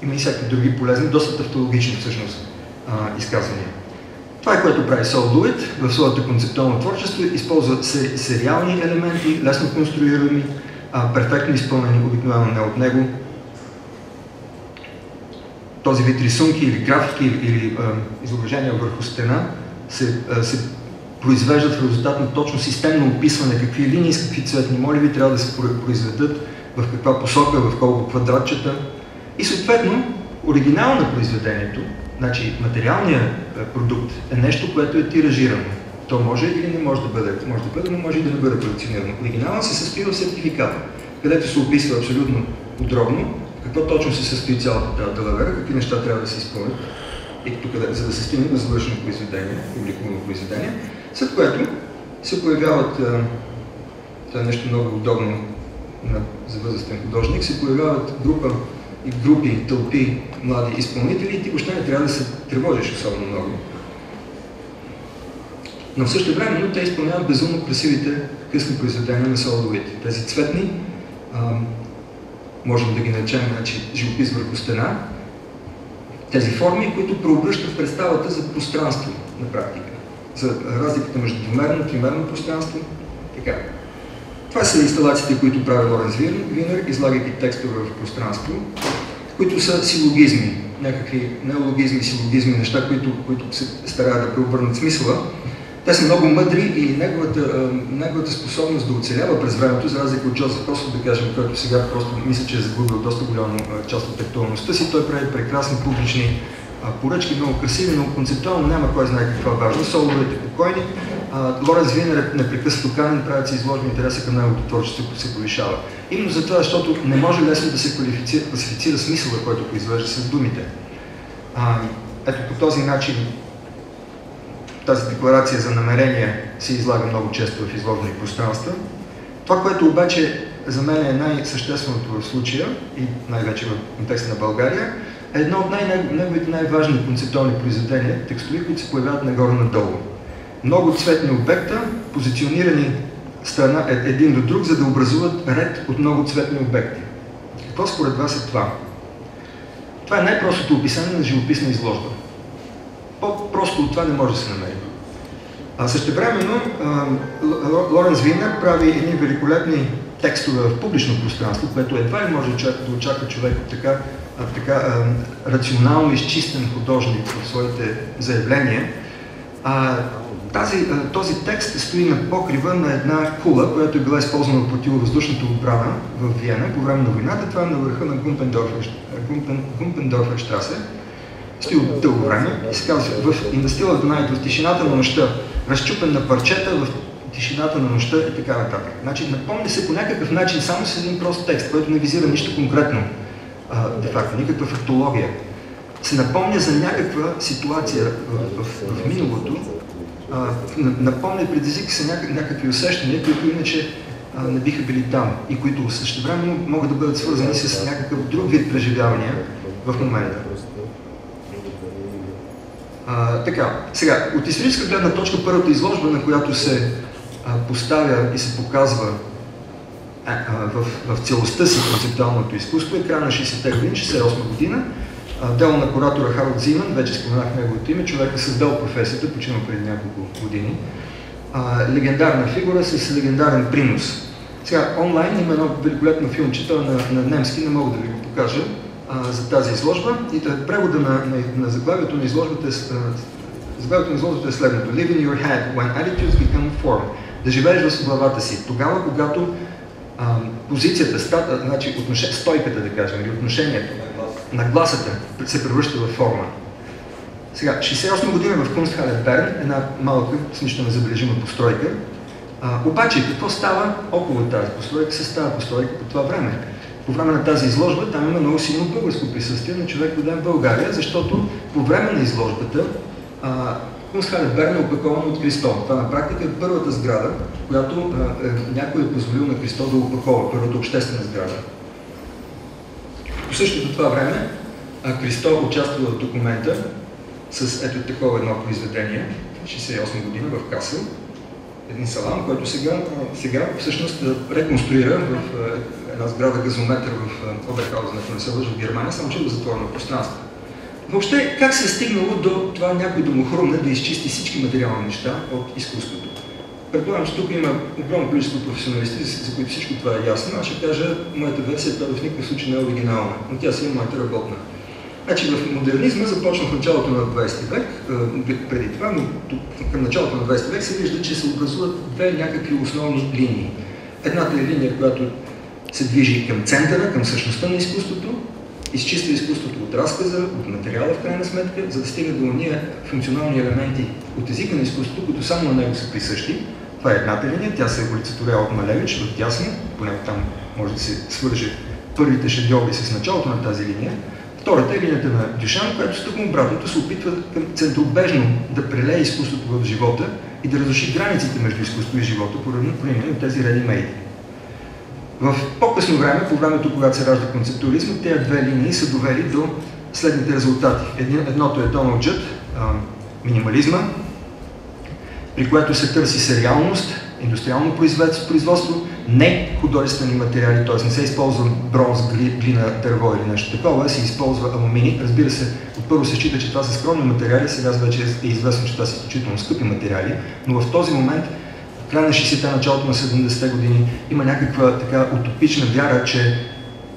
S1: Има и всякакви други полезни, доста тавтологични всъщност изказвания. Това е, което прави Сол Левит в своето концептуално творчество, използва сериални елементи, лесно конструирани, перфектно изпълнени, обикновено не от него. Този вид рисунки или графики или изображения върху стена се произвеждат в резултат на точно системно описване какви линии с какви цветни моливи трябва да се произведат, в каква посока, в колко квадратчета. И съответно, оригинал на произведението, значи материалният продукт е нещо, което е тиражирано. То може или не може да бъде, но може и да не бъде колекционирано. Оригиналът се състои в сертификата, където се описва абсолютно подробно какво точно се състои цялата тази далавера, какви неща трябва да се изпълнят, и тук, за да се стигне на завършено произведение, публикувано произведение, след което се появяват, това е нещо много удобно за възрастен художник, се появяват група и групи, тълпи млади изпълнители и ти въобще не трябва да се тревожиш особено много. Но в същото време те изпълняват безумно красивите късни произведения на солодовите. Тези цветни, можем да ги наречем живопис върху стена, тези форми, които преобръщат представата за пространство на практика. За разликата между двумерно и тримерно пространство. Така. Това са инсталациите, които прави Лоренс Винер, излагайки текстове в пространство, които са силогизми, някакви неологизми, силогизми, неща, които се стараят да преобърнат смисъла. Те са много мъдри и неговата способност да оцелява през времето, за разлика от Джозеф Косов, да кажем, който сега просто мисля, че е загубил доста голяма част от актуалността си. Той прави прекрасни публични поръчки, много красиви, много концептуално, няма кой знае каква важно. Соловете покойни. Лоренс Винер е непрекъснато канен, правят се изложби, интереса към неговото творчество се повишава. Именно за това, защото не може лесно да се класифицира смисъла, който произвежда с думите. Ето по този начин тази декларация за намерение се излага много често в изложени пространства. Това, което обаче за мен е най-същественото в случая и най-вече в контекста на България, е едно от неговите най-важни концептуални произведения, текстови, които се появяват нагоре-надолу. Много цветни обекта, позиционирани един до друг, за да образуват ред от много цветни обекти. Какво според вас е това? Това е най-простото описание на живописна изложба. По-просто от това не може да се намери. Същевременно Лоренс Винер прави едни великолепни текстове в публично пространство, което едва ли може да очаква човек от така рационално изчистен художник в своите заявления. Този текст стои на покрива на една кула, която е била използвана в противовъздушната отбрана в Виена по време на войната. Това е на върха на Гумпендорферштрасе. Стои от дълго време и се казва in the still of the night, в тишината на нощта, разчупен на парчета, в тишината на нощта и така нататък. Значи, напомня се по някакъв начин само с един прост текст, който не визира нищо конкретно, де-факто, никаква фактология. Се напомня за някаква ситуация в миналото, напомня, предизвика се някакви усещания, които иначе не биха били там и които същевременно могат да бъдат свързани с някакъв друг вид преживявания в момента. Така, сега, от историческа гледна точка, първата изложба, на която се поставя и се показва в целостта си концептуалното изкуство, е края на 60-те години, 68 година. Дело на куратора Харалд Зиман, вече споменах неговото име, човек е създал професията, починал преди няколко години. Легендарна фигура с легендарен принос. Сега, онлайн има едно великолепно филмче, то на немски, не мога да ви го покажа, за тази изложба. И превода на заглавието на изложбата е следното. Live in your head when attitudes become form. Да живееш в главата си. Тогава, когато позицията, значи стойката, да кажем, или отношението, нагласата се превръща във форма. Сега, 68 година в Kunsthalle Берн, една малка, с нищо незабележима постройка. Обаче, какво става около тази постройка, с тази постройка по това време? По време на тази изложба там има много силно българско присъствие на човек роден в България, защото по време на изложбата Kunsthalle Берн е опакован от Христо. Това на практика е първата сграда, която някой е позволил на Христо да опакова, първата обществена сграда. По същото това време Христо участва в документа с ето такова едно произведение, 68 година в Касъл, един салам, който сега всъщност реконструира в една сграда газометър в Оберхаузен, ако не се лъжа, в Германия, само че в затворено пространство. Въобще, как се е стигнало до това някой да му хрумне да изчисти всички материални неща от изкуството? Предполагам, че тук има огромно количество професионалисти, за които всичко това е ясно. Аз ще кажа, моята версия, която в никакъв случай не е оригинална, но тя си е моята работна. Значи в модернизма започна в началото на 20 век, преди това, но към началото на 20 век се вижда, че се образуват две някакви основни линии. Едната е линия, която се движи към центъра, към същността на изкуството, изчиства изкуството от разказа, от материала в крайна сметка, за да стигне до ония функционални елементи от езика на изкуството, които само на него са присъщи. Това е едната линия, тя се олицетворява от Малевич, в дясно, поне там може да се свърже първите шедьоври с началото на тази линия. Втората е линията на Дюшан, която с тъкмо обратното се опитва центробежно да прелее изкуството в живота и да разруши границите между изкуство и живота по линия на тези ready-made. В по-късно време, по времето, когато се ражда концептуализма, тези две линии са довели до следните резултати. Едното е Доналд Джъд, минимализма, при което се търси сериалност, индустриално производство, не художествени материали, т.е. не се използва бронз, глина, дърво или нещо такова, се използва алуминий. Разбира се, първо се счита, че това са скромни материали, сега вече е известно, че това са изключително скъпи материали, но в този момент, в края на 60-те, началото на 70-те години, има някаква така утопична вяра, че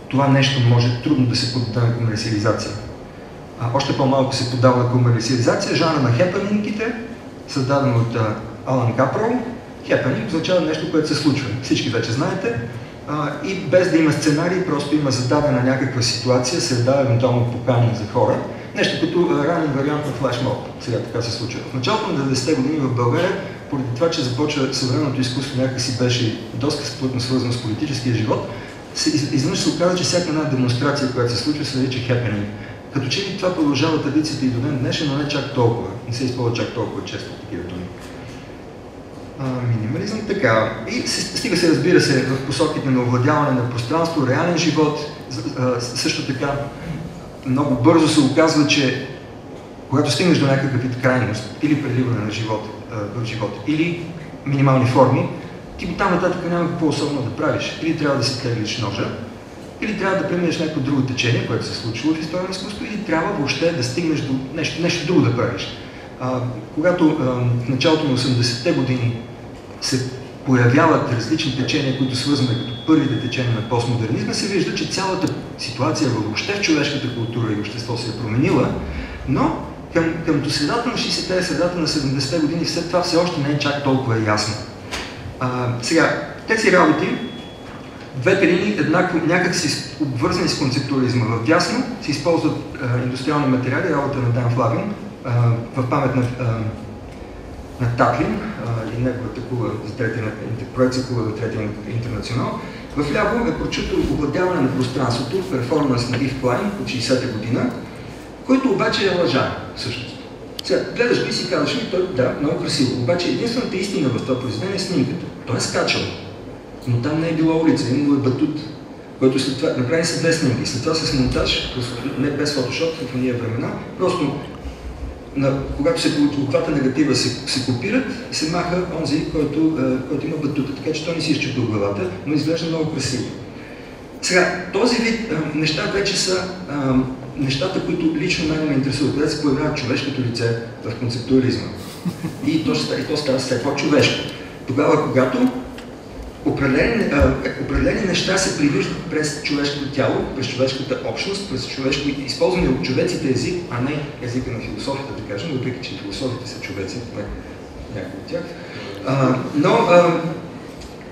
S1: това нещо може трудно да се поддаде на комерциализация. Още по-малко се подава на комерциализация. Жанра на хепенингите, създаден от Алан Капрол. Хепенинг означава нещо, което се случва. Всички вече знаете. И без да има сценарий, просто има зададена някаква ситуация, среда, евентуално покани за хора. Нещо като ранен вариант на флешмоб. Сега така се случва. В началото на 90-те години в България, поради това, че започва съвременното изкуство, някакси беше доста сплътно свързано с политическия живот, изведнъж се оказа, че всяка една демонстрация, която се случва, се нарича хепенинг. Като че ли това продължава традицията и до ден днешен, но не чак толкова. Не се използва чак толкова често такива думи. Минимализъм, така. И стига се, разбира се, в посоките на овладяване на пространство, реален живот. Също така, много бързо се оказва, че когато стигнеш до някакъв вид крайност или преливане на живот, в живота, или минимални форми, ти там нататък няма какво особено да правиш. Или трябва да си теглиш ножа, или трябва да преминеш някакво друго течение, което се случва в история на изкуството, или трябва въобще да стигнеш до нещо друго да правиш. Когато в началото на 80-те години се появяват различни течения, които свързваме като първите течения на постмодернизма, се вижда, че цялата ситуация въобще в човешката култура и общество се е променила, но към до средата на 60-те, средата на 70-те години, след това все още не е чак толкова ясно. Сега, тези работи, двете линии някак си обвързани с концептуализма. В дясно се използват индустриални материали, работа на Дан Флавин, в памет на Татлин и неговата кула за проект за кула за третия интернационал. В ляво е прочуто овладяване на пространството, перформанс на Ив Клайн от 60-та година, който обаче е лъжа, всъщност. Сега, гледаш го и си казваш, да, много красиво, обаче единствената истина в това произведение е снимката. Той е скачал, но там не е била улица, имало е батут, който след това направи се две снимки. След това с монтаж, не без фотошоп в уния времена, просто когато се обхвата негатива се копират, се маха онзи, който има батута, така че той не си изчупил главата, но изглежда много красиво. Сега, този вид неща вече са нещата, които лично мен ме интересуват, където се появява човешкото лице в концептуализма. И то става все по-човешко. Тогава, когато определени неща се привиждат през човешкото тяло, през човешката общност, през човешко използване от човеците език, а не езика на философията, да кажем, въпреки че философите са човеци, някои от тях. Но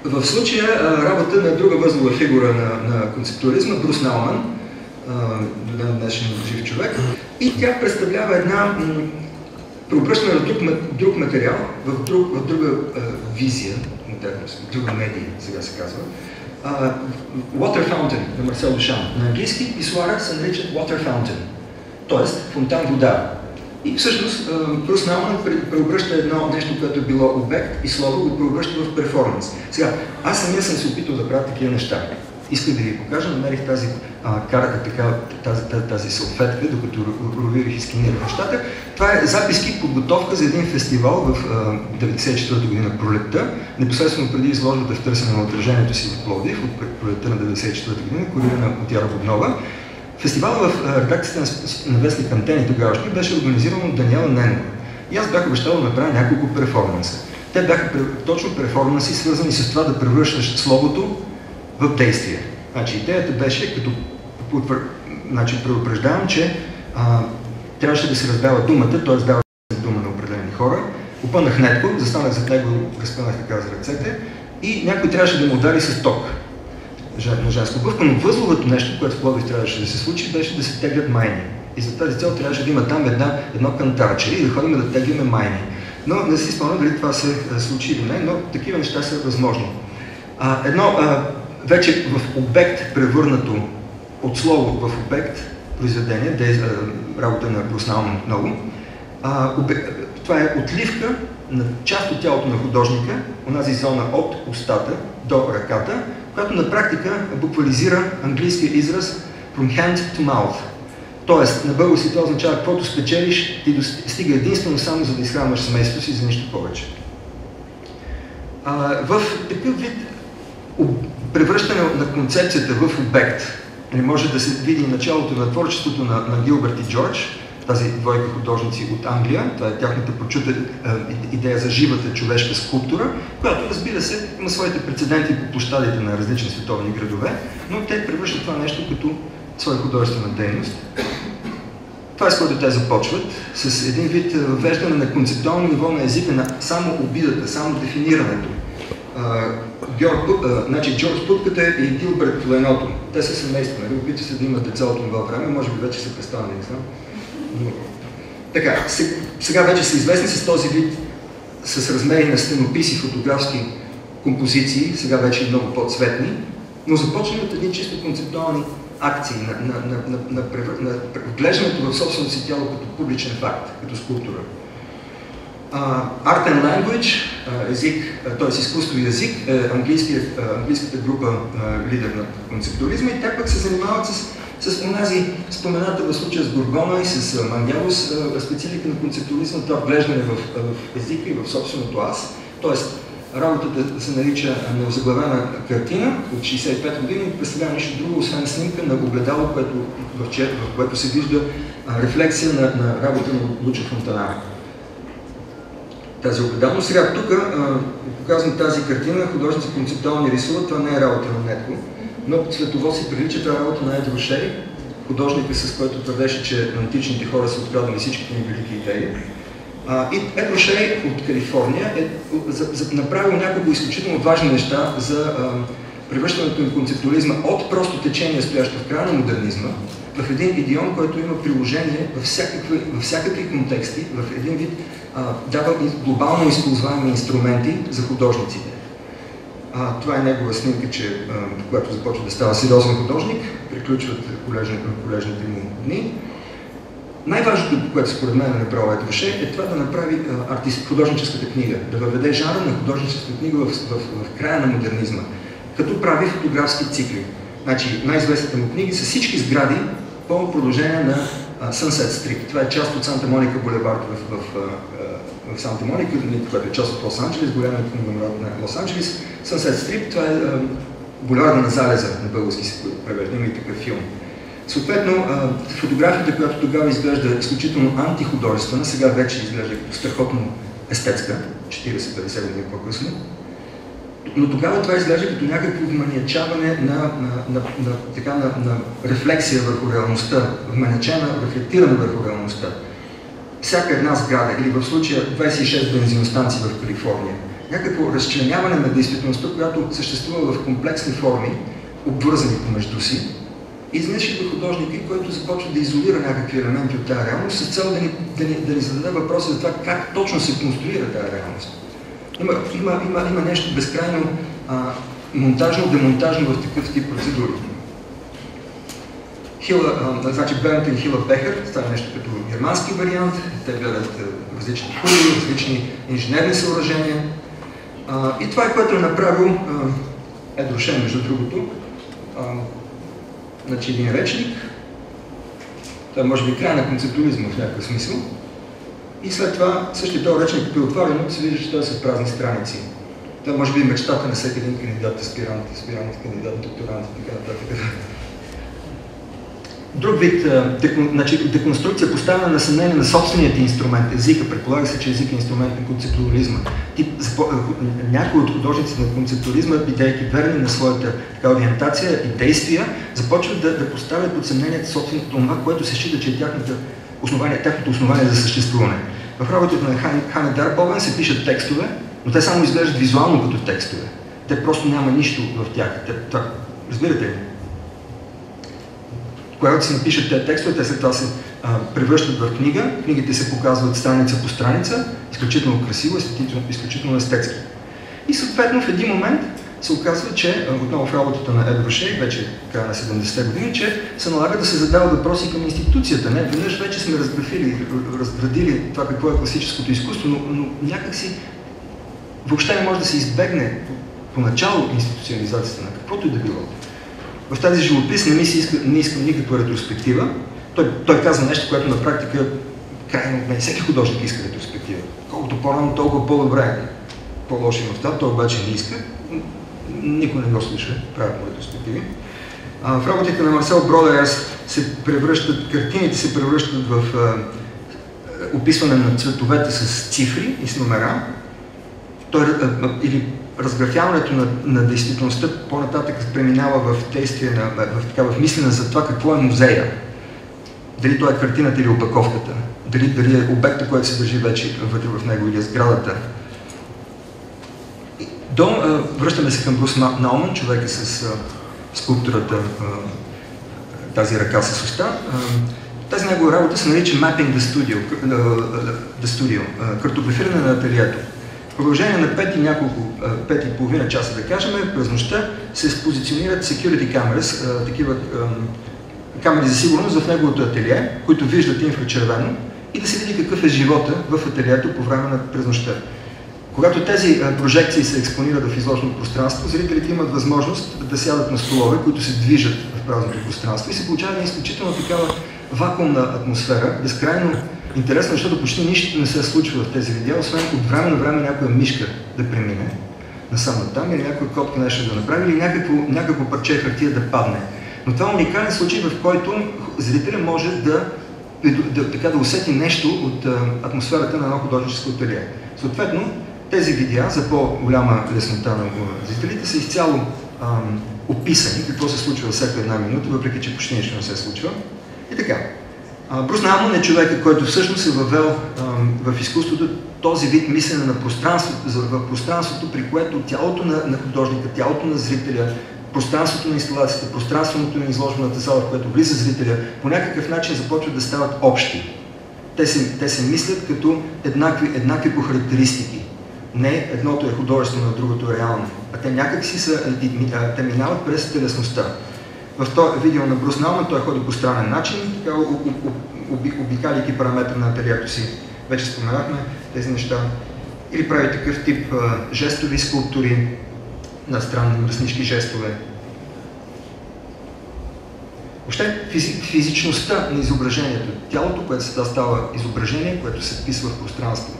S1: в случая работа на друга възлова фигура на концептуализма, Брус Науман, до ден днешен жив човек, и тя представлява една преобръщане на друг материал в друга визия, в друга медия, сега се казва. Water Fountain на Марсел Душан. На английски писуара се нарича Water Fountain, т.е. фонтан вода. И всъщност Брус Науман преобръща едно нещо, което е било обект и слово го преобръща в перформанс. Сега, аз самия съм се опитал да правя такива неща. Исках да ви покажа, намерих тази тази салфетка, докато ровирах и сканирах нещата. Това е записки, подготовка за един фестивал в 1994 година пролетта, непосредствено преди изложбата в търсене на отражението си в Пловдив, от пролетта на 1994 година, курирана от Яра Бубнова. Фестивалът в редакцията на вестник Антени тогавашни беше организиран от Даниела Ненова. И аз бях обещал да направя няколко перформанса. Те бяха точно перформанси, свързани с това да превръщаш словото в действие. Значи, идеята беше, като предупреждавам, че трябваше да се раздава думата, т.е. дава дума на определени хора. Опънах Нетко, застанах зад него, разпънах така за ръцете и някой трябваше да му удари с ток на женска обувка, но възловото нещо, което в Пловдив трябваше да се случи, беше да се теглят майни. И за тази цел трябваше да има там едно кантарче и да ходим да тегляме майни. Но не си спомням дали това се случи или не, но такива неща са възможни. Вече в обект превърнато от слово в обект произведение, работа на Брус Науман много, това е отливка на част от тялото на художника, онази зона от устата до ръката, която на практика буквализира английския израз from hand to mouth. Тоест, на български това означава, каквото спечелиш, ти стига единствено само за да изхранваш семейството си, за нищо повече. В такъв вид превръщане на концепцията в обект може да се види началото на творчеството на Гилбърт и Джордж, тази двойка художници от Англия. Това е тяхната прочута идея за живата човешка скулптура, която, разбира се, има своите прецеденти по площадите на различни световни градове, но те превръщат това нещо като своя художествена дейност. Това е с което те започват, с един вид въвеждане на концептуално ниво на езика на само обидата, само дефинирането. Джордж Путката и Гилбърт Леното. Те са семейства, нали? Опитва се да имат деца от това време, може би вече са престанали, не знам. Но... Така, сега вече са известни с този вид, с размери на стенописи, фотографски композиции, сега вече много по-цветни, но започват едни чисто концептуални акции на вглеждането в собственото си тяло като публичен факт, като скулптура. Art and Language, език, т.е. изкуство и език, английската група лидер на концептуализма, и те пък се занимават с онази спомената в случая с Горгона и с Мангелос специфика на концептуализма, това вглеждане в езика и в собственото аз. Тоест, работата се нарича неозаглавена картина от 65 години и представлява нещо друго, освен снимка на огледало, в което се вижда рефлексия на работа на Лучо Фонтана. Тази огледално. Сега тук показвам тази картина, художници концептуални рисуват, това не е работа на Нетко, но цветово си прилича тази работа на Ед Рушей, художника, с който твърдеше, че античните хора са откраднали всичките ни велики идеи. И Ед Рушей от Калифорния е направил няколко изключително важни неща за превръщането на концептуализма от просто течение, стоящо в края на модернизма, в един идиом, който има приложение във всякакви контексти, в един вид дава глобално използваеми инструменти за художниците. Това е негова снимка, че когато започва да става сериозен художник, приключват колежните му дни. Най-важното, което според мен е направил Ед Рушей, е това да направи художническата книга, да въведе жанра на художническата книга в края на модернизма, като прави фотографски цикли. Значи, най-известните му книги са всички сгради по продължение на Sunset Strip. Това е част от Санта Моника булевард в Санта Моника, което е част от Лос-Анджелес, голямият конгломерат на Лос-Анджелес. Sunset Strip, това е булеварда на залеза, на български се превежда, има и такъв филм. Съответно, фотографията, която тогава изглежда изключително антихудожествена, сега вече изглежда като страхотно естетска, 40-50 години по-късно. Но тогава това изглежда като някакво вманиачаване на рефлексия върху реалността, вманиачена, рефлектиране върху реалността. Всяка една сграда, или в случая 26 бензиностанции в Калифорния, някакво разчленяване на действителността, която съществува в комплексни форми, обвързани помежду си, изведнъж идва художник, който започва да изолира някакви елементи от тази реалност, с цел да ни зададе въпроса за това как точно се конструира тази реалност. Има нещо безкрайно монтажно-демонтажно в такъв тип процедури. Значи Бернтън и Хила Бехер, това е нещо като германски вариант, те гледат различни хули, различни инженерни съоръжения. И това е, което е направил Ед Рушей, между другото. Значи един речник, това може би края на концептуализма в някакъв смисъл. И след това същия този речник, като е отворен, се вижда, че той е с празни страници. Това може би е мечтата на всеки един кандидат, аспирант, кандидат, докторант и така нататък. Друг вид деконструкция, поставяне на съмнение на собственият инструмент, езика. Предполага се, че език е инструмент на концептуализма. Някои от художниците на концептуализма, бидейки верни на своята ориентация и действия, започват да поставят под съмнение собственото това, което се счита, че е тяхното основание за съществуване. В работата на Хане Дарбовен се пишат текстове, но те само изглеждат визуално като текстове. Те просто няма нищо в тях. Разбирате ли? Когато се напишат тези текстове, те след това се превръщат в книга, книгите се показват страница по страница, изключително красиво, изключително естетски. И съответно в един момент се оказва, че отново в работата на Ед Рушей, вече края на 70-те години, че се налага да се задават въпроси към институцията. Не, веднъж вече сме разградили това какво е класическото изкуство, но някакси въобще не може да се избегне поначало институционализацията на каквото и да било. В тази живопис не искам никаква ретроспектива. Той казва нещо, което на практика крайно от мен. Всеки художник иска ретроспектива. Колкото по-рано, толкова по-добре. По-лоши неща, той обаче не иска. Никой не го слуша, правят му ретроспективи. В работите на Марсел Бродерс картините се превръщат в описване на цветовете с цифри и с номера. Или разграфяването на действителността по-нататък преминава в действие, в мислене за това какво е музея. Дали това е картината или опаковката, дали е обекта, който се държи вече вътре в него, или е сградата. Връщаме се към Брус Науман, човека с скулптурата, тази ръка с уста. Тази негова работа се нарича Mapping the Studio, картографиране на ателието. В продължение на 5,5 часа, да кажем, през нощта се позиционират security cameras, такива камери за сигурност в неговото ателие, които виждат инфрачервено, и да се види какъв е живота в ателието по време на през нощта. Когато тези прожекции се експонират в изложено пространство, зрителите имат възможност да сядат на столове, които се движат в празното пространство, и се получава една изключително такава вакуумна атмосфера, безкрайно интересно, защото почти нищо не се случва в тези видеа, освен от време на време някоя мишка да премине насам натам, или някоя котка нещо да направи, или някакво парче хартия да падне. Но това е уникален случай, в който зрителя може да усети нещо от атмосферата на едно художническо ателие. Съответно, тези видеа за по-голяма леснота на зрителите са изцяло описани, какво се случва във всяка една минута, въпреки че почти нищо не се случва. И така. Брус Науман е човека, който всъщност е въвел в изкуството този вид мислене на пространството, при което тялото на художника, тялото на зрителя, пространството на инсталацията, пространството на изложената зала, в което влиза зрителя, по някакъв начин започват да стават общи. Те се мислят като еднакви по характеристики. Не едното е художествено, а другото е реално. А те някак си те минават през телесността. В този видео на Брус Науман той ходи по странен начин, така обикаляйки параметър на ателието си. Вече споменахме тези неща. Или прави такъв тип жестови скулптури, на странни мръснишки жестове. Въобще физичността на изображението, тялото, което сега става изображение, което се вписва в пространство.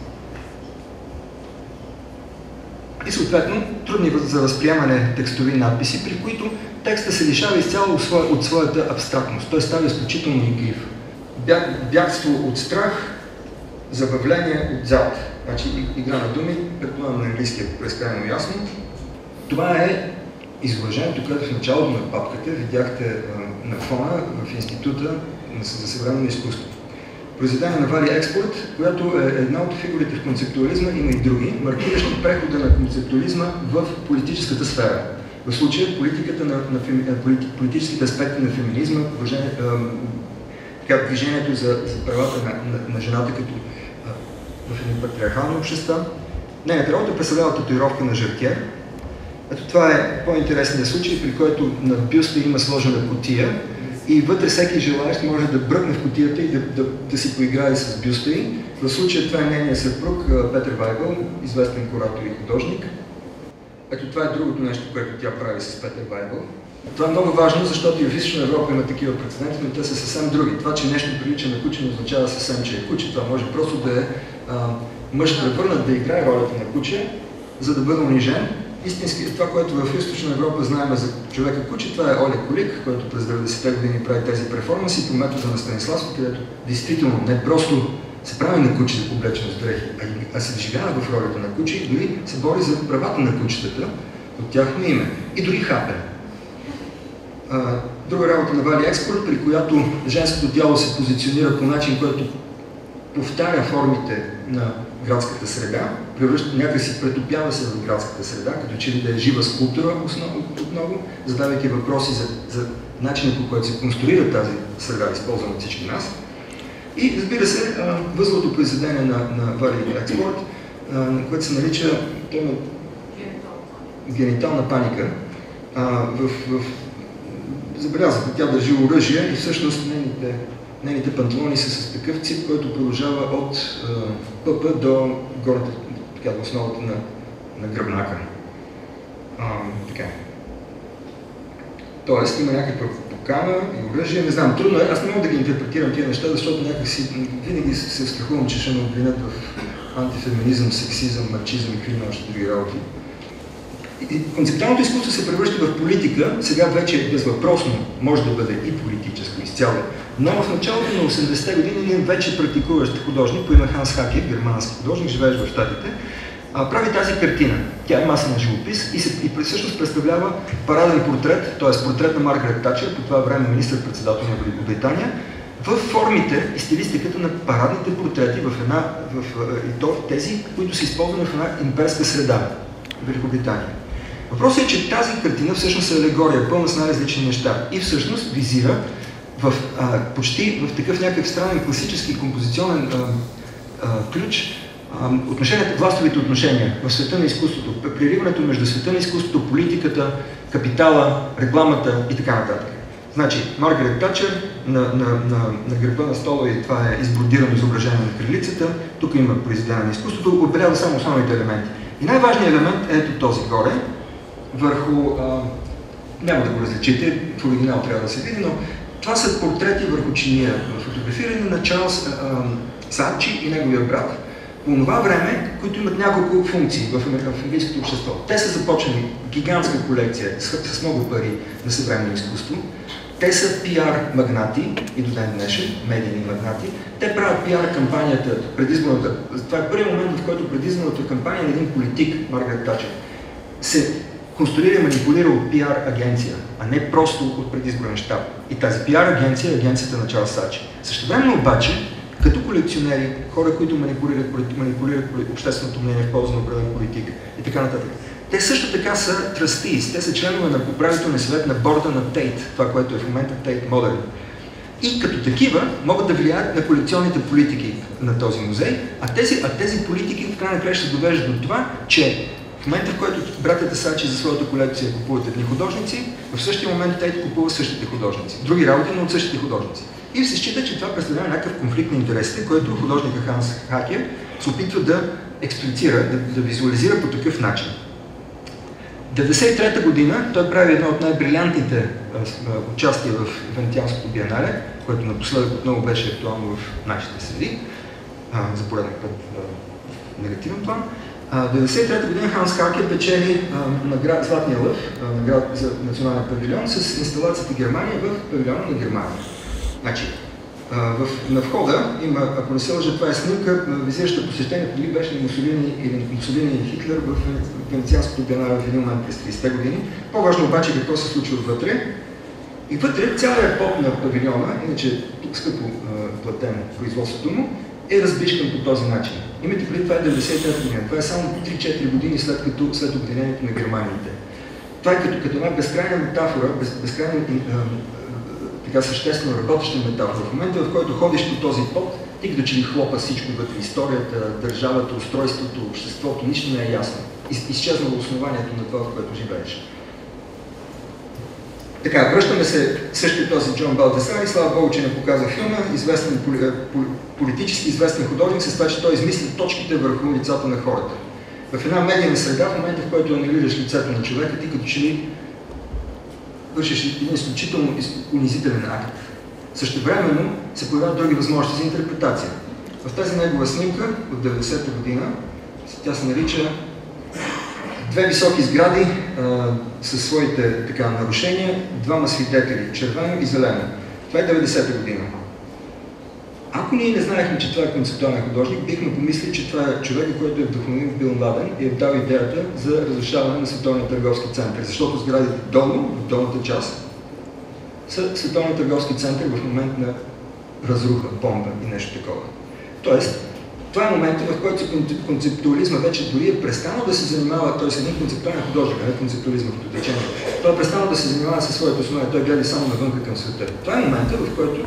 S1: И съответно трудни за възприемане текстови надписи, при които текста се лишава изцяло от своята абстрактност. Той става изключително иглив. Бягство от страх, забавление отзад. Значи игра на думи, предполагам на английски е безкрайно ясно. Това е изложението, което в началото на папката видяхте на фона в Института за съвременно изкуство. Произведение на Вали Експорт, която е една от фигурите в концептуализма, има и други, маркиращи прехода на концептуализма в политическата сфера. В случая политическите аспекти на феминизма, движението за правата на жената като в едни патриархални общества. Нейната работа представлява татуировка на Жертиер. Ето това е по-интересният случай, при който на бюста има сложена кутия и вътре всеки желаещ може да бръкне в кутията и да си поиграе с бюста й. В случая това е нейният съпруг Петър Вайбъл, известен куратор и художник. Ето това е другото нещо, което тя прави с Петър Вайбъл. Това е много важно, защото и в Източна Европа има такива прецеденти, но те са съвсем други. Това, че нещо прилича на куче, не означава съвсем, че е куче. Това може просто да е мъж превърнат да играе ролята на куче, за да бъде унижен. Истински, това, което в Източна Европа знаем за човека куче, това е Оля Колик, който през 90-те години прави тези перформанси по метода на Станиславски, където действително не просто се прави на куче за облечено с дрехи, а се вживява в ролята на куче и дори се бори за правата на кучетата от тяхно име. И дори хапе. Друга работа на Вали Експорт, при която женското тяло се позиционира по начин, който повтаря формите на градската среда, някакси претопява се в градската среда, като че ли да е жива скулптура отново, задавайки въпроси за начина, по който се конструира тази среда, използвана от всички нас. И разбира се, възловото произведение на Вали Експорт, което се нарича генитална паника. Забелязвате, тя държи оръжие и всъщност нейните панталони са с такъв цип, който продължава от пъпа до горната, до основата на гръбнака. Така. Тоест има някаква покана и оръжие, не знам, трудно е, аз не мога да ги интерпретирам тия неща, защото някакси винаги се страхувам, че ще ме обвинят в антифеминизъм, сексизъм, марксизъм и какви още други работи. И концептуалното изкуство се превръща в политика, сега вече безвъпросно може да бъде и политическо изцяло, но в началото на 80-те години един вече практикуващ художник по име Ханс Хаке, германски художник, живеещ в Щатите, прави тази картина. Тя е маса на живопис и всъщност представлява параден портрет, т.е. портрет на Маргарет Тачър, по това време министър-председател на Великобритания, в формите и стилистиката на парадните портрети и то тези, които са използвани в една имперска среда в Великобритания. Въпросът е, че тази картина всъщност е алегория, пълна с най-различни неща и всъщност визира почти в такъв някакъв странен класически композиционен ключ властовите отношения в света на изкуството, прериването между света на изкуството, политиката, капитала, рекламата и така нататък. Значи, Маргарет Тачър на гърба на стола и това е избродирано изображение на кралицата, тук има произведение на изкуството, отбелязва само основните елементи. И най-важният елемент е ето този горе, върху, няма да го различите, в оригинал трябва да се види, но това са портрети върху чиния, фотографирани на Чарлз Сачи и неговия брат, по това време, които имат няколко функции в английското общество. Те са започнали гигантска колекция с много пари на съвременно изкуство. Те са пиар магнати и до ден днешен, медийни магнати. Те правят пиар кампанията, предизборната. Това е първият момент, в който предизборната кампания на един политик, Маргарет Тачър, се конструира и манипулира от пиар агенция, а не просто от предизборен щаб. И тази пиар агенция е агенцията на Чарлз Сачи. Същевременно обаче, като колекционери, хора, които манипулират общественото мнение в полза на определен политик и така нататък. Те също така са тръстис, те са членове на управителния съвет на борда на Тейт, това, което е в момента Тейт Модерн. И като такива могат да влияят на колекционните политики на този музей, а тези политики в крайна края ще довеждат до това, че в момента, в който братята Сачи за своята колекция купуват едни художници, в същия момент Тейт купува същите художници. Други работи, но от същите художници. И се счита, че това представлява някакъв конфликт на интересите, който художника Ханс Хаке се опитва да експлицира, да визуализира по такъв начин. В 1993 година той прави едно от най-брилянтните участия в Венецианското биенале, което напоследък отново беше актуално в нашите среди, за пореден път в негативен план. В 1993 година Ханс Хаке печели Златния лъв, награда за национален павилион, с инсталацията Германия в павилиона на Германия. Значи, на входа има, ако не се лъжа, това е снимка, визираща посещението дали беше на Мусолини и Хитлер в Венецианското биенале в един момент през 30-те години. По-важно обаче какво се случва вътре. И вътре цялият поп на павилиона, иначе тук скъпо платен производството му, е разбишкан по този начин. Имайте преди, това е 93 година. Това е само 3-4 години след обединението на германите. Това е като една безкрайна метафора, безкрайна така съществено работеща метафора. В момента, в който ходиш по този пот, ти като че ли хлопа всичко вътре. Историята, държавата, устройството, обществото, нищо не е ясно. Изчезнало основанието на това, в което живееш. Така, връщаме се същия този Джон Балдесари, слава Богу, че не показва филма, известен политически известен художник, с това, че той измисли точките върху лицата на хората. В една медийна среда, в момента, в който анализираш лицето на човека, ти като че ли вършиш един изключително унизителен акт. Същевременно се появяват други възможности за интерпретация. В тази негова снимка от 90-та година, тя се нарича две високи сгради със своите нарушения, двама свидетели, червено и зелено. Това е 90-та година. Ако ние не знаехме, че това е концептуален художник, бихме помислили, че това е човек, който е вдъхновен Бил Ладен и е дал идеята за разрушаване на Световния търговски център. Защото сградите долу, в долната част, са Световния търговски център в момент на разруха, бомба и нещо такова. Тоест, това е моментът, в който концептуализма вече дори е престанал да се занимава, т.е. един концептуален художник, а не концептуализма като течение. Той е престанал да се занимава със своето основание, той гледа само навънка към света. Това е моментът, в който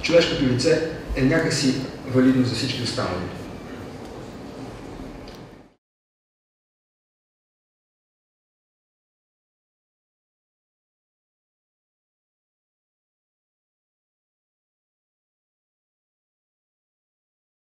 S1: човешкото лице е някакси валидно за всички останали.